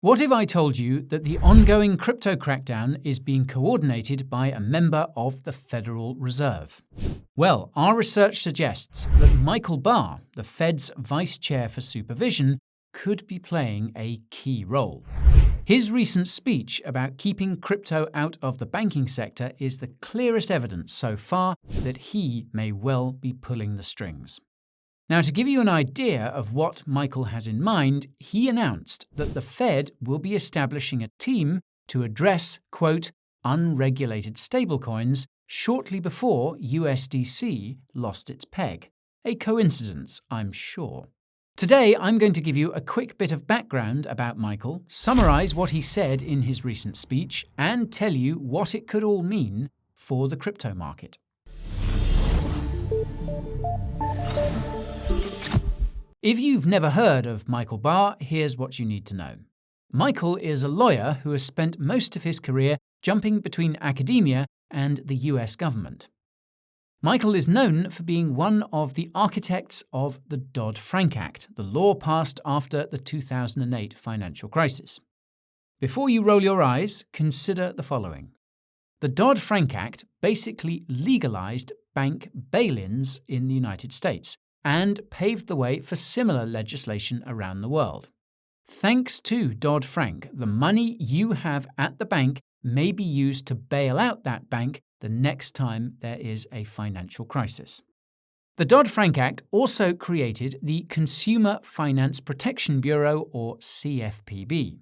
What if I told you that the ongoing crypto crackdown is being coordinated by a member of the Federal Reserve? Well, our research suggests that Michael Barr, the Fed's Vice Chair for Supervision, could be playing a key role. His recent speech about keeping crypto out of the banking sector is the clearest evidence so far that he may well be pulling the strings. Now, to give you an idea of what Michael has in mind, he announced that the Fed will be establishing a team to address, quote, unregulated stablecoins shortly before USDC lost its peg. A coincidence, I'm sure. Today, I'm going to give you a quick bit of background about Michael, summarize what he said in his recent speech, and tell you what it could all mean for the crypto market. If you've never heard of Michael Barr, here's what you need to know. Michael is a lawyer who has spent most of his career jumping between academia and the US government. Michael is known for being one of the architects of the Dodd-Frank Act, the law passed after the 2008 financial crisis. Before you roll your eyes, consider the following. The Dodd-Frank Act basically legalized bank bail-ins in the United States and paved the way for similar legislation around the world. Thanks to Dodd-Frank, the money you have at the bank may be used to bail out that bank the next time there is a financial crisis. The Dodd-Frank Act also created the Consumer Finance Protection Bureau, or CFPB.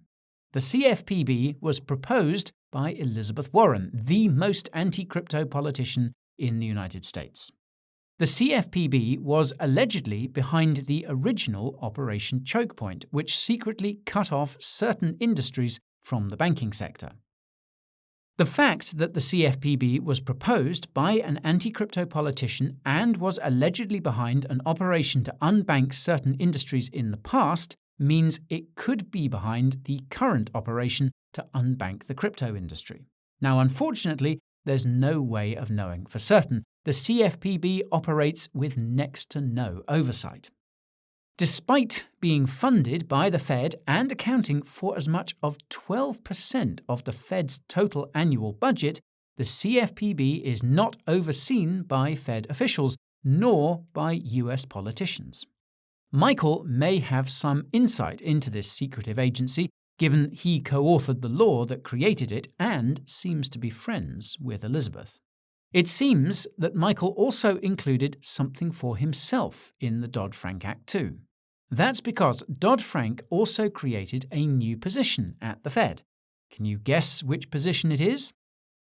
The CFPB was proposed by Elizabeth Warren, the most anti-crypto politician in the United States. The CFPB was allegedly behind the original Operation Choke Point, which secretly cut off certain industries from the banking sector. The fact that the CFPB was proposed by an anti-crypto politician and was allegedly behind an operation to unbank certain industries in the past means it could be behind the current operation to unbank the crypto industry. Now, unfortunately, there's no way of knowing for certain. The CFPB operates with next to no oversight. Despite being funded by the Fed and accounting for as much of 12% of the Fed's total annual budget, the CFPB is not overseen by Fed officials, nor by US politicians. Michael may have some insight into this secretive agency, given he co-authored the law that created it and seems to be friends with Elizabeth. It seems that Michael also included something for himself in the Dodd-Frank Act too. That's because Dodd-Frank also created a new position at the Fed. Can you guess which position it is?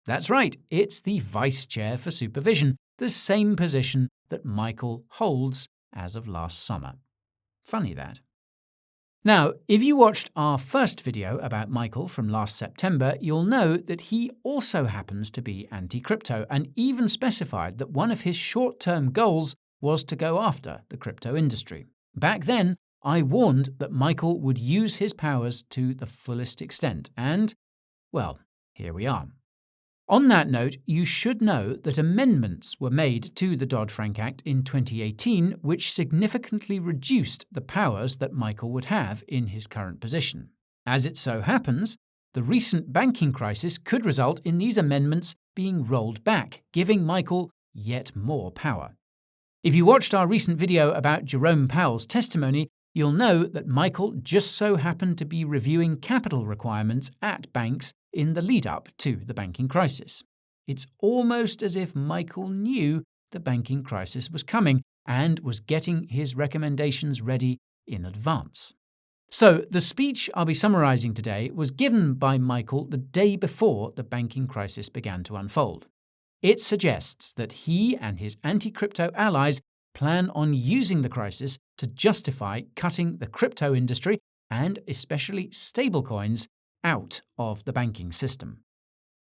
That's right, it's the Vice Chair for Supervision, the same position that Michael holds as of last summer. Funny that. Now, if you watched our first video about Michael from last September, you'll know that he also happens to be anti-crypto and even specified that one of his short-term goals was to go after the crypto industry. Back then, I warned that Michael would use his powers to the fullest extent, and, well, here we are. On that note, you should know that amendments were made to the Dodd-Frank Act in 2018 which significantly reduced the powers that Michael would have in his current position. As it so happens, the recent banking crisis could result in these amendments being rolled back, giving Michael yet more power. If you watched our recent video about Jerome Powell's testimony, you'll know that Michael just so happened to be reviewing capital requirements at banks in the lead-up to the banking crisis. It's almost as if Michael knew the banking crisis was coming and was getting his recommendations ready in advance. So, the speech I'll be summarizing today was given by Michael the day before the banking crisis began to unfold. It suggests that he and his anti-crypto allies plan on using the crisis to justify cutting the crypto industry, and especially stablecoins, out of the banking system.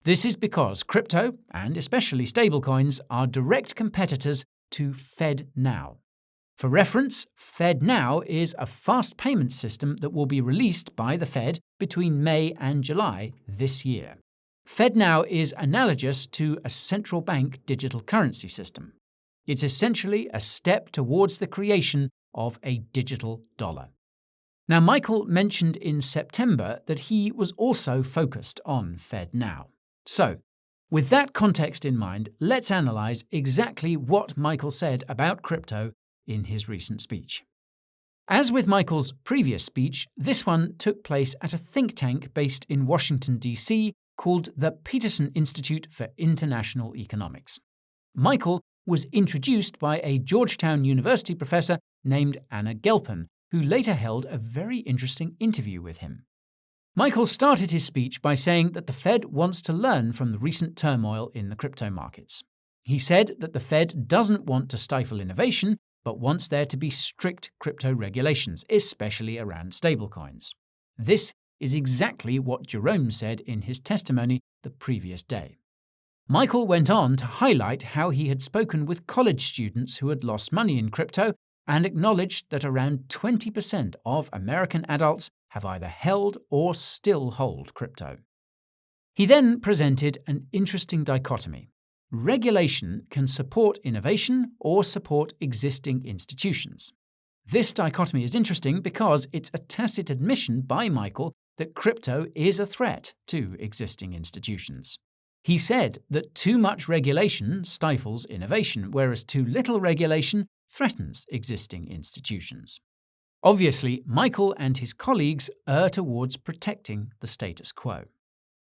This is because crypto, and especially stablecoins, are direct competitors to FedNow. For reference, FedNow is a fast payment system that will be released by the Fed between May and July this year. FedNow is analogous to a central bank digital currency system. It's essentially a step towards the creation of a digital dollar. Now, Michael mentioned in September that he was also focused on FedNow. So, with that context in mind, let's analyse exactly what Michael said about crypto in his recent speech. As with Michael's previous speech, this one took place at a think tank based in Washington, D.C., called the Peterson Institute for International Economics. Michael was introduced by a Georgetown University professor named Anna Gelpen, who later held a very interesting interview with him. Michael started his speech by saying that the Fed wants to learn from the recent turmoil in the crypto markets. He said that the Fed doesn't want to stifle innovation, but wants there to be strict crypto regulations, especially around stablecoins. This is exactly what Jerome said in his testimony the previous day. Michael went on to highlight how he had spoken with college students who had lost money in crypto and acknowledged that around 20% of American adults have either held or still hold crypto. He then presented an interesting dichotomy. Regulation can support innovation or support existing institutions. This dichotomy is interesting because it's a tacit admission by Michael that crypto is a threat to existing institutions. He said that too much regulation stifles innovation, whereas too little regulation threatens existing institutions. Obviously, Michael and his colleagues err towards protecting the status quo.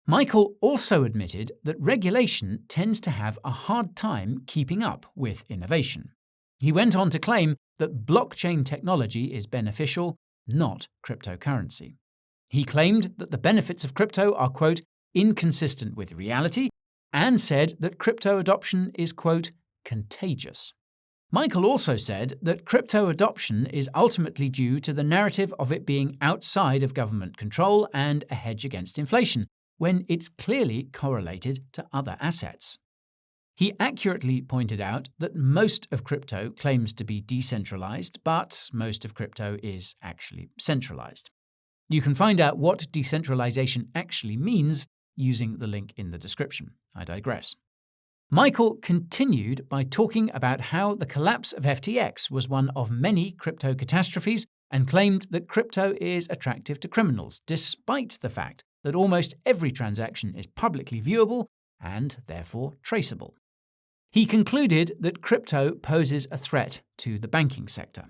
Michael also admitted that regulation tends to have a hard time keeping up with innovation. He went on to claim that blockchain technology is beneficial, not cryptocurrency. He claimed that the benefits of crypto are, quote, inconsistent with reality, and said that crypto adoption is, quote, contagious. Michael also said that crypto adoption is ultimately due to the narrative of it being outside of government control and a hedge against inflation, when it's clearly correlated to other assets. He accurately pointed out that most of crypto claims to be decentralized, but most of crypto is actually centralized. You can find out what decentralization actually means using the link in the description. I digress. Michael continued by talking about how the collapse of FTX was one of many crypto catastrophes and claimed that crypto is attractive to criminals, despite the fact that almost every transaction is publicly viewable and therefore traceable. He concluded that crypto poses a threat to the banking sector.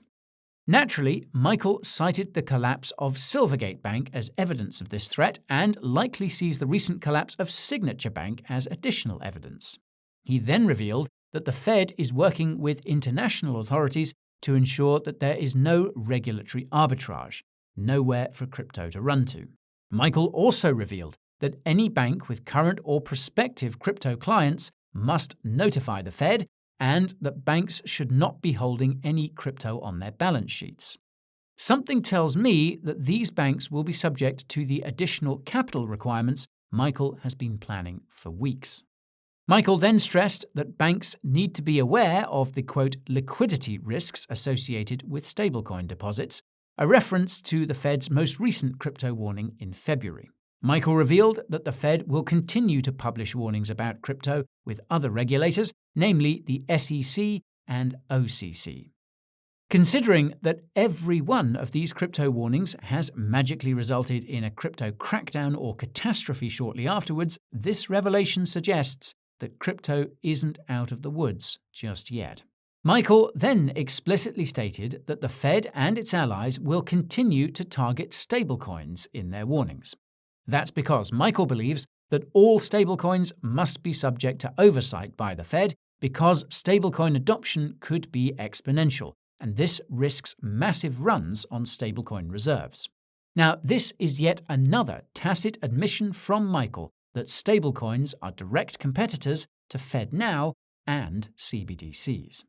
Naturally, Michael cited the collapse of Silvergate Bank as evidence of this threat and likely sees the recent collapse of Signature Bank as additional evidence. He then revealed that the Fed is working with international authorities to ensure that there is no regulatory arbitrage, nowhere for crypto to run to. Michael also revealed that any bank with current or prospective crypto clients must notify the Fed and that banks should not be holding any crypto on their balance sheets. Something tells me that these banks will be subject to the additional capital requirements Michael has been planning for weeks. Michael then stressed that banks need to be aware of the, quote, liquidity risks associated with stablecoin deposits, a reference to the Fed's most recent crypto warning in February. Michael revealed that the Fed will continue to publish warnings about crypto with other regulators, namely the SEC and OCC. Considering that every one of these crypto warnings has magically resulted in a crypto crackdown or catastrophe shortly afterwards, this revelation suggests that crypto isn't out of the woods just yet. Michael then explicitly stated that the Fed and its allies will continue to target stablecoins in their warnings. That's because Michael believes that all stablecoins must be subject to oversight by the Fed because stablecoin adoption could be exponential, and this risks massive runs on stablecoin reserves. Now, this is yet another tacit admission from Michael that stablecoins are direct competitors to FedNow and CBDCs.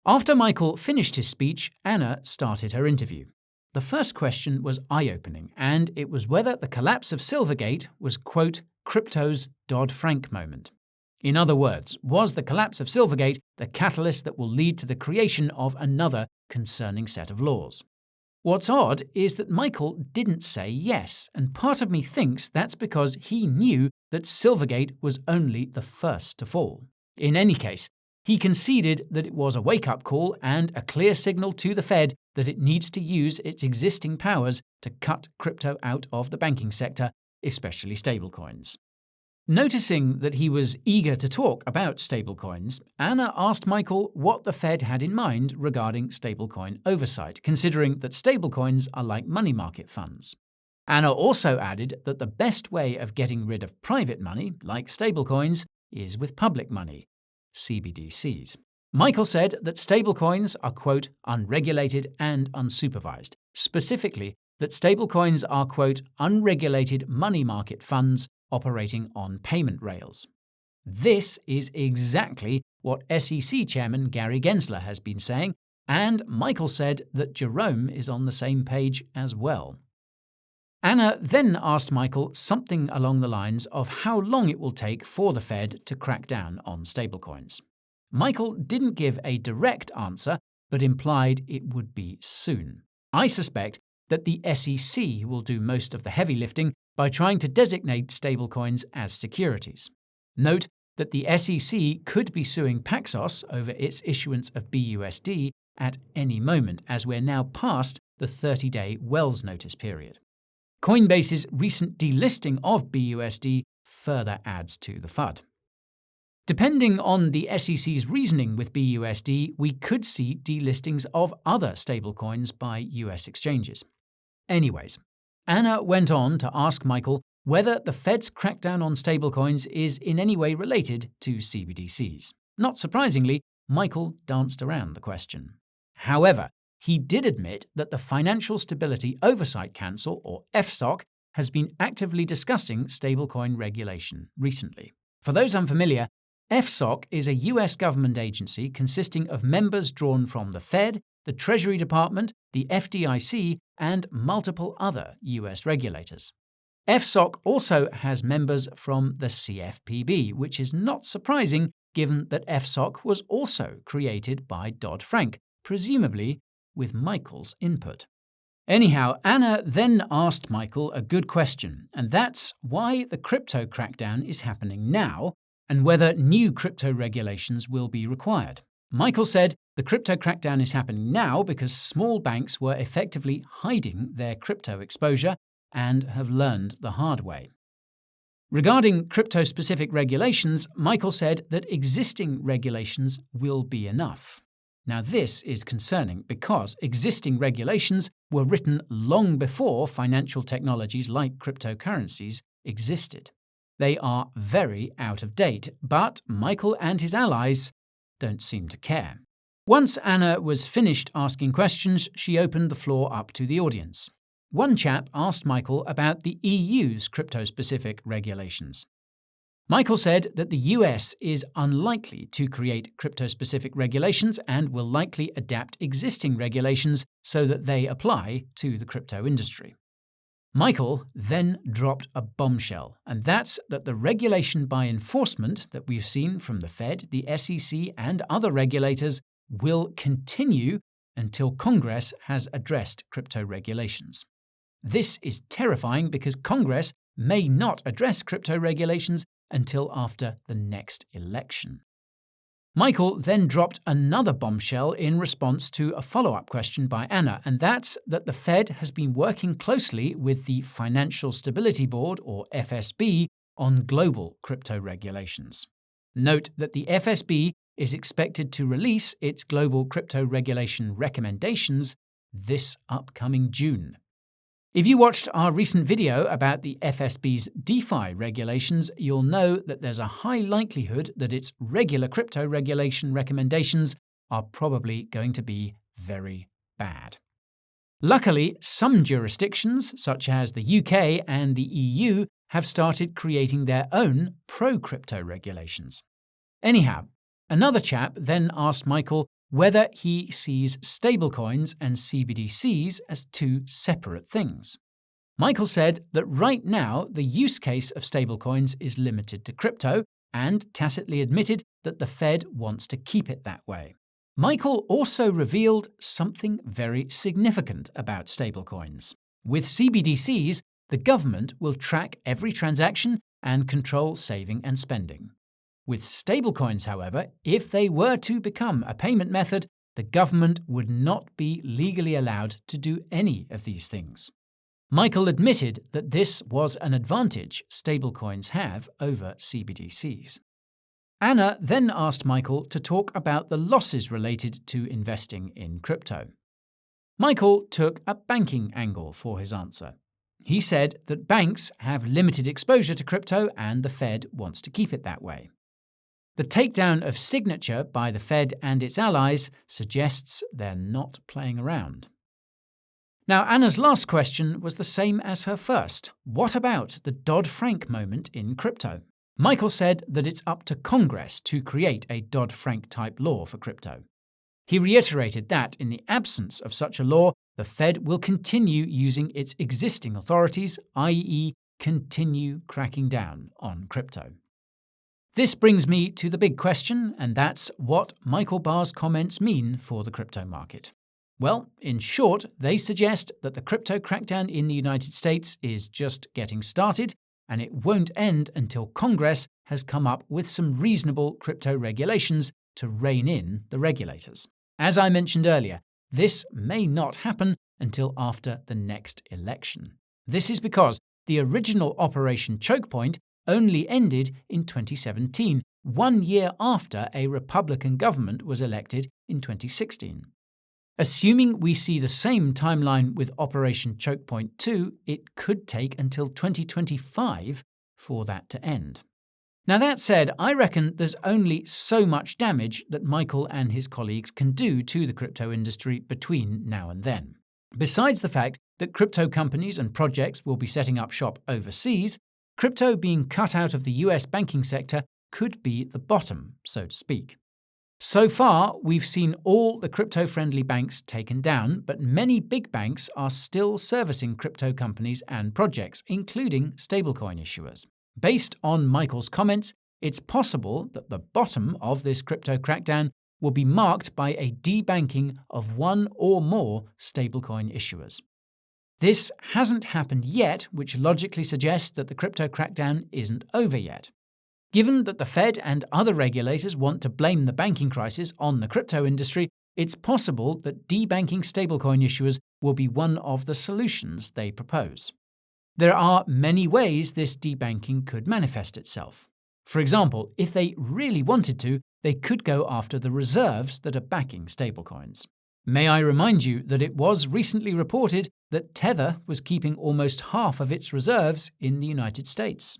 After Michael finished his speech, Anna started her interview. The first question was eye-opening, and it was whether the collapse of Silvergate was, quote, crypto's Dodd-Frank moment. In other words, was the collapse of Silvergate the catalyst that will lead to the creation of another concerning set of laws? What's odd is that Michael didn't say yes, and part of me thinks that's because he knew that Silvergate was only the first to fall. In any case, He conceded that it was a wake-up call and a clear signal to the Fed that it needs to use its existing powers to cut crypto out of the banking sector, especially stablecoins. Noticing that he was eager to talk about stablecoins, Anna asked Michael what the Fed had in mind regarding stablecoin oversight, considering that stablecoins are like money market funds. Anna also added that the best way of getting rid of private money, like stablecoins, is with public money, CBDCs. Michael said that stablecoins are, quote, unregulated and unsupervised, specifically that stablecoins are, quote, unregulated money market funds operating on payment rails. This is exactly what SEC Chairman Gary Gensler has been saying, and Michael said that Jerome is on the same page as well. Anna then asked Michael something along the lines of how long it will take for the Fed to crack down on stablecoins. Michael didn't give a direct answer, but implied it would be soon. I suspect that the SEC will do most of the heavy lifting by trying to designate stablecoins as securities. Note that the SEC could be suing Paxos over its issuance of BUSD at any moment, as we're now past the 30-day Wells notice period. Coinbase's recent delisting of BUSD further adds to the FUD. Depending on the SEC's reasoning with BUSD, we could see delistings of other stablecoins by US exchanges. Anyways, Anna went on to ask Michael whether the Fed's crackdown on stablecoins is in any way related to CBDCs. Not surprisingly, Michael danced around the question. However, he did admit that the Financial Stability Oversight Council, or FSOC, has been actively discussing stablecoin regulation recently. For those unfamiliar, FSOC is a US government agency consisting of members drawn from the Fed, the Treasury Department, the FDIC, and multiple other US regulators. FSOC also has members from the CFPB, which is not surprising given that FSOC was also created by Dodd-Frank, presumably with Michael's input. Anyhow, Anna then asked Michael a good question, and that's why the crypto crackdown is happening now and whether new crypto regulations will be required. Michael said the crypto crackdown is happening now because small banks were effectively hiding their crypto exposure and have learned the hard way. Regarding crypto-specific regulations, Michael said that existing regulations will be enough. Now this is concerning because existing regulations were written long before financial technologies like cryptocurrencies existed. They are very out of date, but Michael and his allies don't seem to care. Once Anna was finished asking questions, she opened the floor up to the audience. One chap asked Michael about the EU's crypto-specific regulations. Michael said that the US is unlikely to create crypto-specific regulations and will likely adapt existing regulations so that they apply to the crypto industry. Michael then dropped a bombshell, and that's that the regulation by enforcement that we've seen from the Fed, the SEC, and other regulators will continue until Congress has addressed crypto regulations. This is terrifying because Congress may not address crypto regulations until after the next election. Michael then dropped another bombshell in response to a follow-up question by Anna, and that's that the Fed has been working closely with the Financial Stability Board, or FSB, on global crypto regulations. Note that the FSB is expected to release its global crypto regulation recommendations this upcoming June. If you watched our recent video about the FSB's DeFi regulations, you'll know that there's a high likelihood that its regular crypto regulation recommendations are probably going to be very bad. Luckily, some jurisdictions, such as the UK and the EU, have started creating their own pro-crypto regulations. Anyhow, another chap then asked Michael whether he sees stablecoins and CBDCs as two separate things. Michael said that right now the use case of stablecoins is limited to crypto and tacitly admitted that the Fed wants to keep it that way. Michael also revealed something very significant about stablecoins. With CBDCs, the government will track every transaction and control saving and spending. With stablecoins, however, if they were to become a payment method, the government would not be legally allowed to do any of these things. Michael admitted that this was an advantage stablecoins have over CBDCs. Anna then asked Michael to talk about the losses related to investing in crypto. Michael took a banking angle for his answer. He said that banks have limited exposure to crypto and the Fed wants to keep it that way. The takedown of Signature by the Fed and its allies suggests they're not playing around. Now, Anna's last question was the same as her first. What about the Dodd-Frank moment in crypto? Michael said that it's up to Congress to create a Dodd-Frank type law for crypto. He reiterated that, in the absence of such a law, the Fed will continue using its existing authorities, i.e., continue cracking down on crypto. This brings me to the big question, and that's what Michael Barr's comments mean for the crypto market. Well, in short, they suggest that the crypto crackdown in the United States is just getting started, and it won't end until Congress has come up with some reasonable crypto regulations to rein in the regulators. As I mentioned earlier, this may not happen until after the next election. This is because the original Operation Choke Point only ended in 2017, 1 year after a Republican government was elected in 2016. Assuming we see the same timeline with Operation Choke Point 2, it could take until 2025 for that to end. Now that said, I reckon there's only so much damage that Michael and his colleagues can do to the crypto industry between now and then. Besides the fact that crypto companies and projects will be setting up shop overseas, crypto being cut out of the US banking sector could be the bottom, so to speak. So far, we've seen all the crypto-friendly banks taken down, but many big banks are still servicing crypto companies and projects, including stablecoin issuers. Based on Michael's comments, it's possible that the bottom of this crypto crackdown will be marked by a debanking of one or more stablecoin issuers. This hasn't happened yet, which logically suggests that the crypto crackdown isn't over yet. Given that the Fed and other regulators want to blame the banking crisis on the crypto industry, it's possible that debanking stablecoin issuers will be one of the solutions they propose. There are many ways this debanking could manifest itself. For example, if they really wanted to, they could go after the reserves that are backing stablecoins. May I remind you that it was recently reported that Tether was keeping almost half of its reserves in the United States.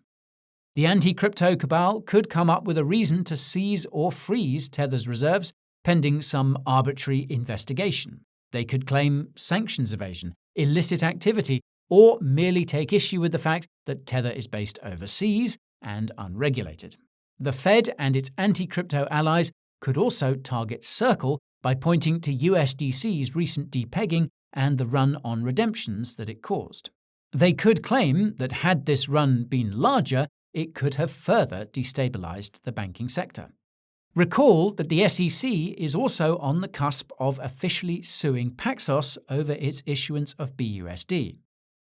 The anti-crypto cabal could come up with a reason to seize or freeze Tether's reserves pending some arbitrary investigation. They could claim sanctions evasion, illicit activity, or merely take issue with the fact that Tether is based overseas and unregulated. The Fed and its anti-crypto allies could also target Circle by pointing to USDC's recent depegging and the run on redemptions that it caused. They could claim that had this run been larger, it could have further destabilized the banking sector. Recall that the SEC is also on the cusp of officially suing Paxos over its issuance of BUSD.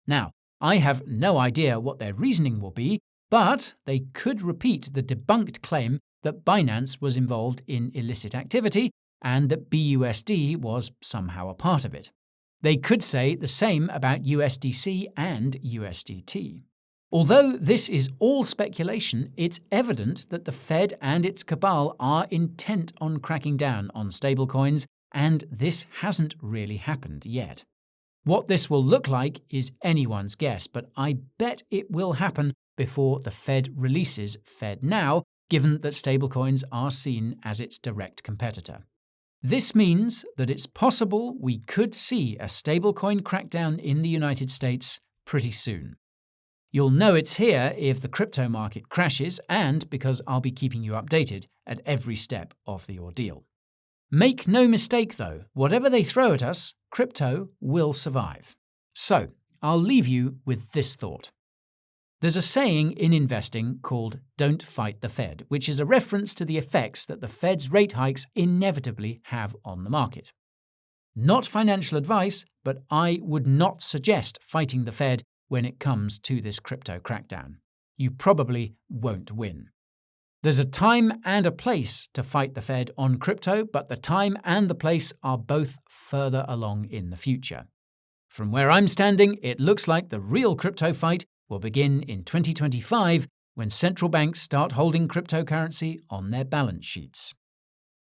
Now, I have no idea what their reasoning will be, but they could repeat the debunked claim that Binance was involved in illicit activity and that BUSD was somehow a part of it. They could say the same about USDC and USDT. Although this is all speculation, it's evident that the Fed and its cabal are intent on cracking down on stablecoins, and this hasn't really happened yet. What this will look like is anyone's guess, but I bet it will happen before the Fed releases FedNow, given that stablecoins are seen as its direct competitor. This means that it's possible we could see a stablecoin crackdown in the United States pretty soon. You'll know it's here if the crypto market crashes and because I'll be keeping you updated at every step of the ordeal. Make no mistake though, whatever they throw at us, crypto will survive. So, I'll leave you with this thought. There's a saying in investing called "don't fight the Fed," which is a reference to the effects that the Fed's rate hikes inevitably have on the market. Not financial advice, but I would not suggest fighting the Fed when it comes to this crypto crackdown. You probably won't win. There's a time and a place to fight the Fed on crypto, but the time and the place are both further along in the future. From where I'm standing, it looks like the real crypto fight will begin in 2025 when central banks start holding cryptocurrency on their balance sheets.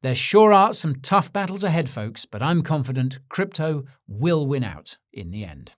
There sure are some tough battles ahead, folks, but I'm confident crypto will win out in the end.